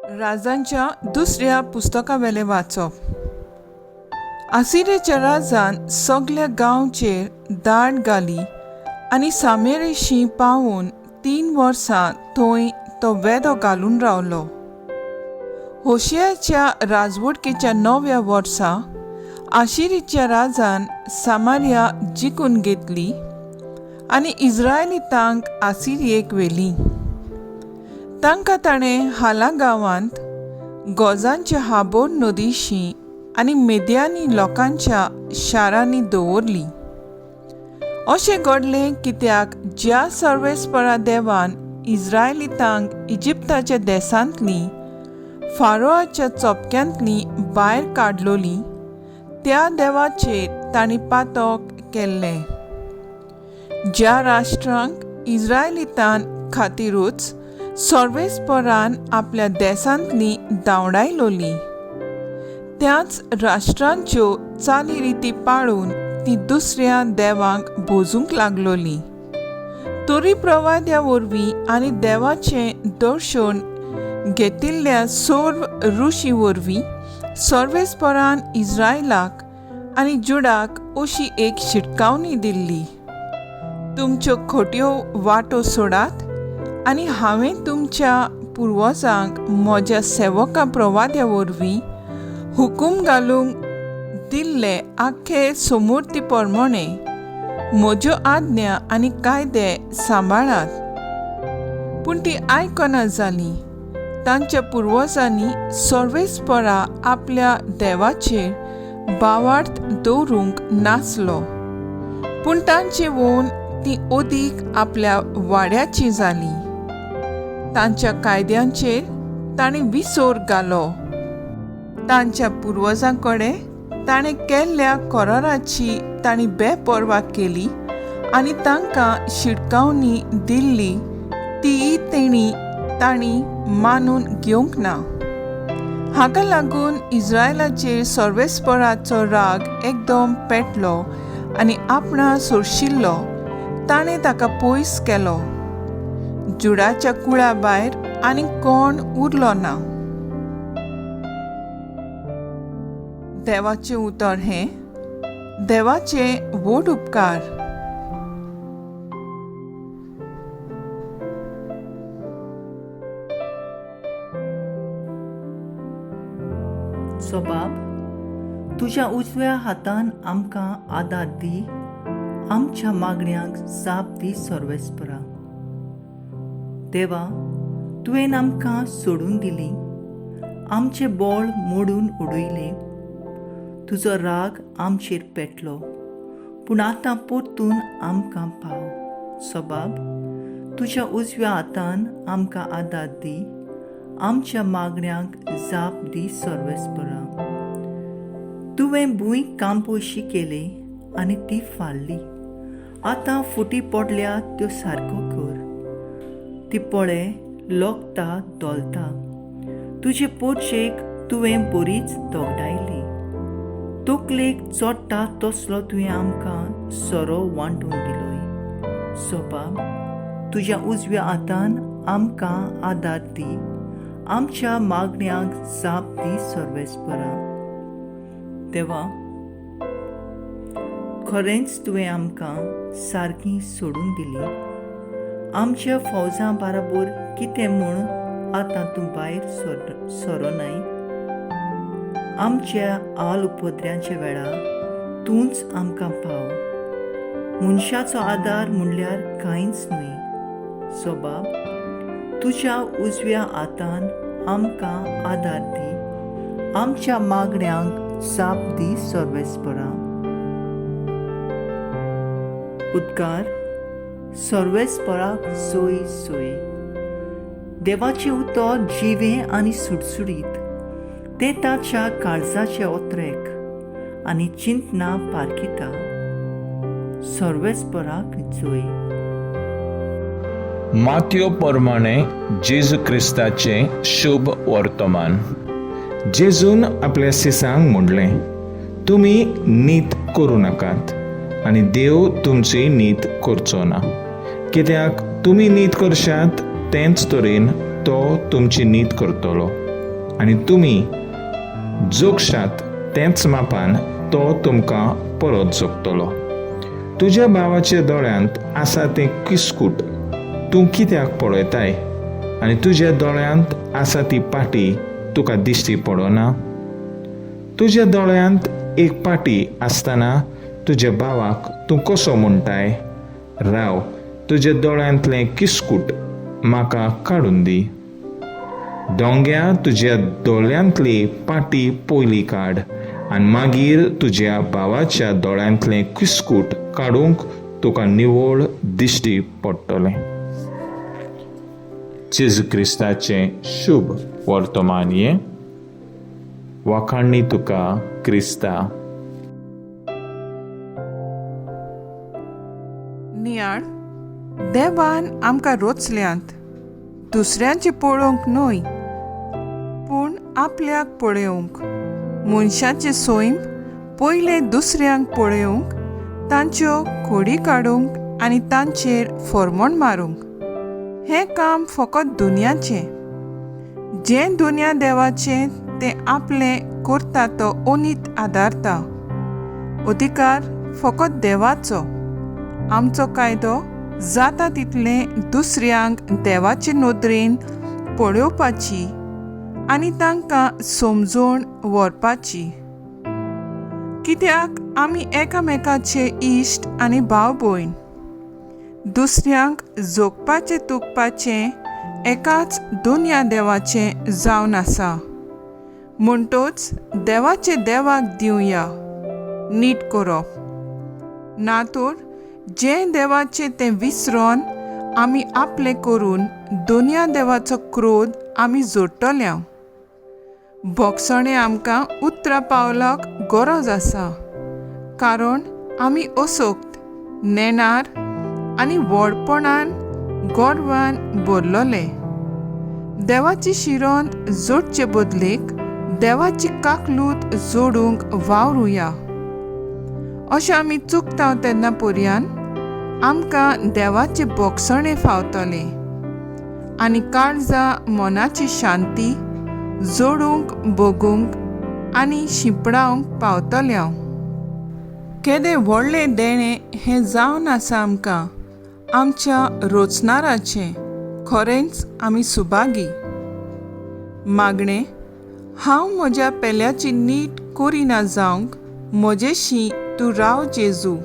राजांच्या दुसऱ्या पुस्तकावेले वाचप. आसिरेच्या राजान सगळ्या गांवचेर दाड घाली आनी सामेरेशी पावून 3 वर्सां थंय तो वेदो घालून रावलो. होशेयाच्या राजवटकेच्या 9व्या वर्सा आशिरीच्या राजान सामारिया जिखून घेतली आनी इस्रायलितांक आसिरियेक व्हेली. तांकां ताणें हाला गांवांत गोजांच्या हाबोर नदीशी आनी मेद्यानी लोकांच्या शारांनी दवरली. अशें घडलें कित्याक ज्या सर्वेस्परा देवान इस्रायलितांक इजिप्ताच्या देसांतली फारोआच्या चोपक्यांतली भायर काडलोली त्या देवाचेर तांणी पातक केल्लें. ज्या राष्ट्रांक इस्रायलितां खातीरूच सर्वेस्परान आपल्या देसांतली धांवडायलोली त्याच राष्ट्रांच्यो चाली रिती पाळून ती दुसऱ्या देवांक भोजूंक लागलोली. तोरी प्रवाद्या वरवीं आनी देवाचें दर्शन घेतिल्ल्या सोर्व ऋषी वरवीं सर्वेस्परान इस्रायलाक आनी जुडाक अशी एक शिटकावणी दिल्ली. तुमच्यो खोट्यो वाटो सोडात आनी हांवें तुमच्या पुर्वजांक म्हज्या सेवका प्रवाद्या वरवीं हुकूम घालूंक दिल्ले आख्खे समृद्धी प्रमाणे म्हज्यो आज्ञा आनी कायदे सांबाळात. पूण ती आयकना जाली. तांच्या पुर्वजांनी सर्वेस्परा आपल्या देवाचेर बावार्थ दवरूंक नासलो, पूण तांचे वोन ती ओदीक आपल्या वाड्याची जाली. तांच्या कायद्यांचेर ताणें विसोर घालो. तांच्या पुर्वजां कडेन ताणें केल्ल्या कराराची तांणी बेपर्वा केली आनी तांकां शिटकावणी दिल्ली ती तांणी मानून घेवंक ना. हाका लागून इस्रायलाचेर सर्वेस्पराचो राग एकदम पेटलो आनी आपणा सोरशिल्लो ताणें ताका पयस केलो. जुडाच्या कुळा भायर आनी कोण उरलो ना. देवाचें उतर हें, देवाचे व्हड उपकार. बाब, तुज्या उजव्या हातान आमकां आदार दी, आमच्या मागण्यांक जाप दी सर्वेस्परा. देवा, तुवें आमकां सोडून दिली, आमचे बोळ मोडून उडयले. तुजो राग आमचेर पेटलो, पूण आतां परतून आमकां पाव. बाब, तुज्या उजव्या हातान आमकां आदार दी, आमच्या मागण्यांक जाप दी सर्वेस्परा. तुवें भूंय कांपोशी केले आनी ती फाळ्ळी. आतां फुटी पडल्या त्यो सारको कर. ती पळे लोकता दोलता. तुजे पोरचेक तुवें बरीच दोगडायली. तकलेक चोडटा तसलो तुवें आमकां सोरो वांटून दिलोय. बाब, तुज्या उजव्या हातान आमकां आदार दी, आमच्या मागण्यांक जाप दी सर्वेस्परा. देवा, खरेंच तुवें आमकां सारकी सोडून दिली. आमच्या फौजां बाराबर कितें म्हूण आतां तूं भायर सरोनाय. आमच्या आल उपद्र्यांच्या वेळार तूंच आमकां पाव. मनशाचो आदार म्हणल्यार कांयच न्हय. बाब, तुज्या उजव्या हातान आमकां आदार दी, आमच्या मागण्यांक जाप दी सर्वेस्परा. उद्गार. सर्वेस्पराक सोय सोय. देवाचें उतर जिवें आनी सुटसुटीत. ते ताच्या काळजाचे ओत्रेक आनी चिंतना पारखिता. सर्वेस्पराक जोय. माथ्यो प्रमाणे जेजू क्रिस्ताचें शुभ वर्तमान. जेजून आपल्या सिसांक म्हणलें, तुमी नीत करूं नाकात आनी देव तुमची नीत करचो ना. कित्याक तुमी नीत करशात तेंच तरेन तो तुमची नीत करतलो. आनी तुमी जोगशात तेंच मापान तो तुमकां परत जोगतलो. तुज्या भावाच्या दोळ्यांत आसा तें किस्कूट तूं कित्याक पळयताय, आनी तुज्या दोळ्यांत आसा ती पाटी तुका दिश्टी पडना. तुज्या दोळ्यांत एक पाटी आसतना तुज्या भावाक तूं कसो म्हणटाय, राव तुज्या दोळ्यांतलें किस्कूट म्हाका काडून दी. दोंग्या तुज्या दोळ्यांतली पाटी पयली काड, आनी मागीर तुज्या भावाच्या दोळ्यांतलें किस्कूट काडूंक तुका निवळ दिश्टी पडटलें. जेजू क्रिस्ताचें शुभ वर्तमान हें. वाखाणणी तुका क्रिस्ता. नियाळ, देवान आमकां रोचल्यांत दुसऱ्यांचे पळोवंक न्हय, पूण आपल्याक पळोवंक. मनशाचे सोयम पयले दुसऱ्यांक पळोवंक, तांच्यो खोडी काडूंक आनी तांचेर फॉर्मोण मारूंक. हें काम फकत दुनियाचें. जें दुनिया देवाचें तें आपलें करता तो ओनीत आदारता. अधिकार फकत देवाचो. आमचो कायदो जाता तितलें दुसऱ्यांक देवाचे नदरेन पळोवपाची आनी तांकां समजोवन व्हरपाची. कित्याक आमी एकामेकाचे इश्ट आनी भाव भयण. दुसऱ्यांक जोगपाचें तुगपाचें एकाच दुनिया देवाचें जावन आसा. म्हणटच देवाचे देवाक दिवया, नीट करप. ना तर जें देवाचें तें विसरोन आमी आपलें करून दुनिया देवाचो क्रोध आमी जोडटले. भोगसणें आमकां उतरां पावलाक गरज आसा, कारण आमी असोक्त, नेणार आनी व्हडपणान गोरवान भरलोले. देवाची शिरोंत जोडचे बदलेक देवाची काकलूत जोडूंक वावरुया. अशें आमी चुकता तेन्ना पर्यान आमकां देवाचे भोगसणें फावतले आनी काळजां मनाची शांती जोडूंक भोगूंक आनी शिंपडावंक पावतले. केदें व्हडलें देणें हें जावन आसा आमकां आमच्या रोचणाराचें. खरेंच आमी सुभागी. मागणें, हांव म्हज्या पेल्याची नीट करिना जावंक म्हजेशी तूं राव जेजू.